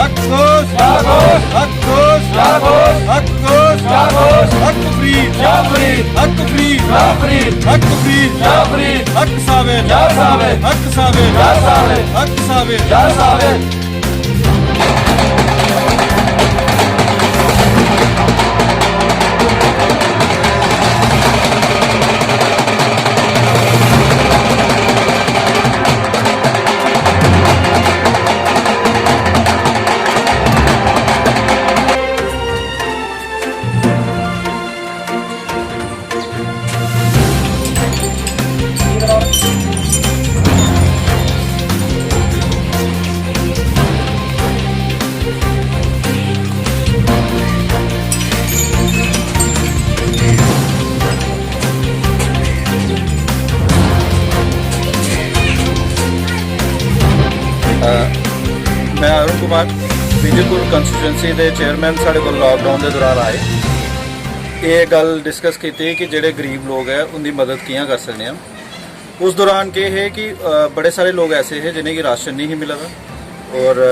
Akkosh, Akkosh, Akkosh, Akkosh, Akkosh, Akkosh, Akfreed, Jafreed, Akfreed, Jafreed, Akfreed, Jafreed, Ak Sabir, Jar Sabir, Ak Sabir, Jar Sabir, Ak Sabir, Jar Sabir. मैं Arun Kumar Vijaypur constituency के chairman साढ़े को lockdown के दौरान आए ये गल डिस्कस की कि जोड़े गरीब लोग है उनकी मदद कियाँ कर सकते हैं। उस दौरान के है कि बड़े सारे लोग ऐसे हैं जिन्हें कि राशन नहीं मिला था और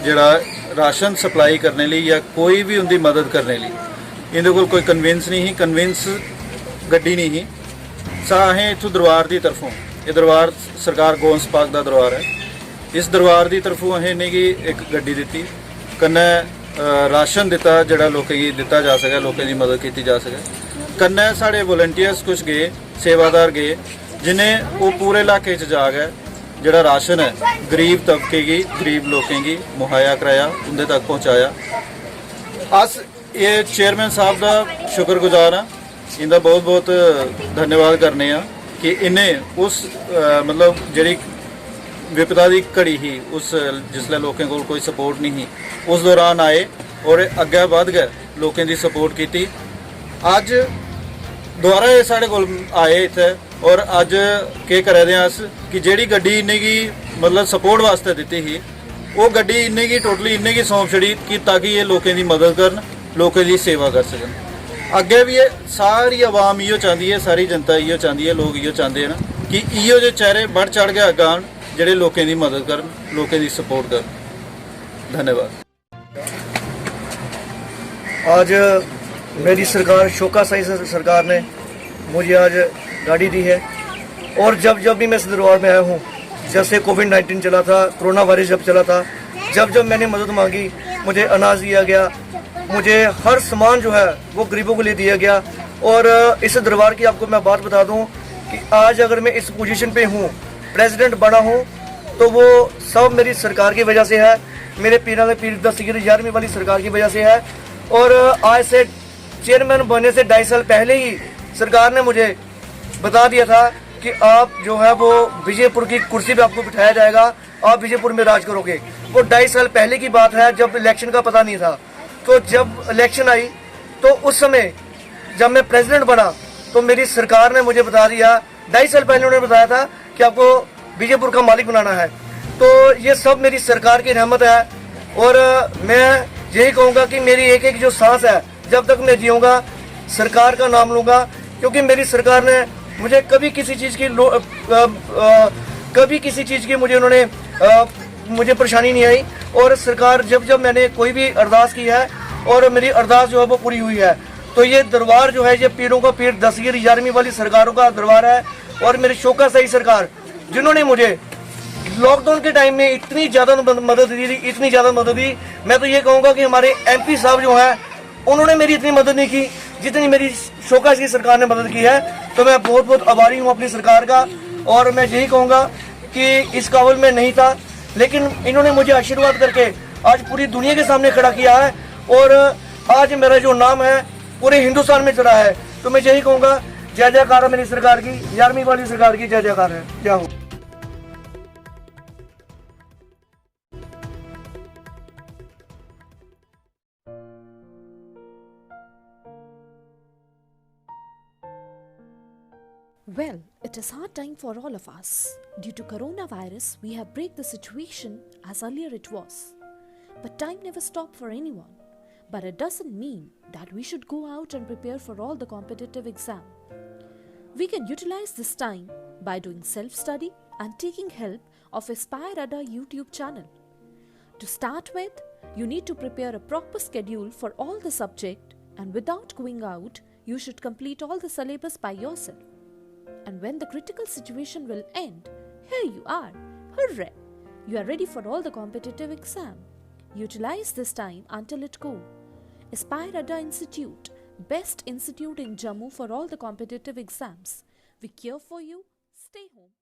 जड़ा राशन सप्लाई करने लिए या कोई भी उनकी मदद करने लिए इन्हें को कोई कन्विंस नहीं, कन्विंस गड्डी नहीं सा असें इतों दरबार की तरफों, ये दरबार सरकार गौंस पाक का दरबार है, इस दरबार की तरफों असें इन्हें की एक गड्डी दी कन्नै राशन दिता जड़ा लोगों की दिता जा सके, लोगों की मदद की जा सके। कन्नै साढ़े वॉलंटियर्स कुछ गए, सेवादार गए जिन्हें वो पूरे इलाके जा गए जड़ा राशन है गरीब तबके की, गरीब लोगों की मुहैया कराया, उनके तक पहुँचाया। अस ये चेयरमैन साहब का शुक्रगुजार हाँ, इनका बहुत बहुत धन्यवाद करने कि इन्हें उस मतलब जी विपदा की घड़ी ही उस जिसले लोगों को कोई सपोर्ट नहीं उस दौरान आए और अगे बढ़ गए, लोगों की सपोर्ट की। अज दोबारा ये साढ़े को आए इतने और अज के करा दे अस कि जेड़ी गड्डी इन्हें की मतलब सपोर्ट वास्ते दी ही वो गड्डी इन्हें की टोटली इन्हें की सौंप छड़ी कि ताकि ये लोगों की मदद करन, लोगों की सेवा कर सकन। अगे भी ये सारी आवाम इो चाहती है, सारी जनता इो चाहती है, लोग इो चाहते हैं कि इो जो चेहरे बढ़ चढ़ के अगे आन ਜਿਹੜੇ ਲੋਕਾਂ ਦੀ मदद कर, लोगों की सपोर्ट कर। धन्यवाद। आज मेरी सरकार शोका साई सरकार ने मुझे आज गाड़ी दी है और जब जब भी मैं इस दरबार में आया हूँ, जब से कोविड-19 चला था, कोरोना वायरस जब चला था, जब जब मैंने मदद मांगी मुझे अनाज दिया गया, मुझे हर सामान जो है वो गरीबों को लिए दिया गया। और इस दरबार की आपको मैं बात बता दूँ कि आज अगर मैं इस पोजीशन पे हूँ, प्रेसिडेंट बना हूँ, तो वो सब मेरी सरकार की वजह से है, मेरे पीर 11वीं वाली सरकार की वजह से है। और आज से चेयरमैन बनने से 2.5 साल पहले ही सरकार ने मुझे बता दिया था कि आप जो है वो विजयपुर की कुर्सी पे आपको बिठाया जाएगा, आप विजयपुर में राज करोगे। वो 2.5 साल पहले की बात है जब इलेक्शन का पता नहीं था। तो जब इलेक्शन आई तो उस समय जब मैं प्रेसिडेंट बना तो मेरी सरकार ने मुझे बता दिया, 2.5 साल पहले उन्होंने बताया था कि आपको विजयपुर का मालिक बनाना है। तो ये सब मेरी सरकार की रहमत है और मैं यही कहूँगा कि मेरी एक एक जो सांस है जब तक मैं जीऊँगा सरकार का नाम लूँगा, क्योंकि मेरी सरकार ने मुझे कभी किसी चीज़ की मुझे उन्होंने मुझे परेशानी नहीं आई। और सरकार जब जब मैंने कोई भी अरदास की है और मेरी अरदास जो है वो पूरी हुई है। तो ये दरबार जो है ये पीरों का पीर 10वीं 11वीं वाली सरकारों का दरबार है। और मेरी शोका साई सरकार जिन्होंने मुझे लॉकडाउन के टाइम में इतनी ज़्यादा मदद दी, इतनी ज़्यादा मदद दी, मैं तो ये कहूँगा कि हमारे MP साहब जो हैं उन्होंने मेरी इतनी मदद नहीं की जितनी मेरी शोका की सरकार ने मदद की है। तो मैं बहुत बहुत आभारी हूँ अपनी सरकार का। और मैं यही कहूँगा कि इस काबिल में नहीं था, लेकिन इन्होंने मुझे आशीर्वाद करके आज पूरी दुनिया के सामने खड़ा किया है और आज मेरा जो नाम है पूरे हिंदुस्तान में चला है। तो मैं यही कहूँगा जय जयकार है मेरी सरकार की, 11वीं वाली सरकार की जय जयकार है। जय हो। Well, it is hard time for all of us. Due to coronavirus, we have break the situation as earlier it was. But time never stopped for anyone. But it doesn't mean that we should go out and prepare for all the competitive exam. We can utilize this time by doing self-study and taking help of Aspire Ada YouTube channel. To start with, you need to prepare a proper schedule for all the subject, and without going out, you should complete all the syllabus by yourself. And when the critical situation will end, here you are. Hooray! You are ready for all the competitive exam. Utilize this time until it goes. Aspire Adda Institute, best institute in Jammu for all the competitive exams. We care for you. Stay home.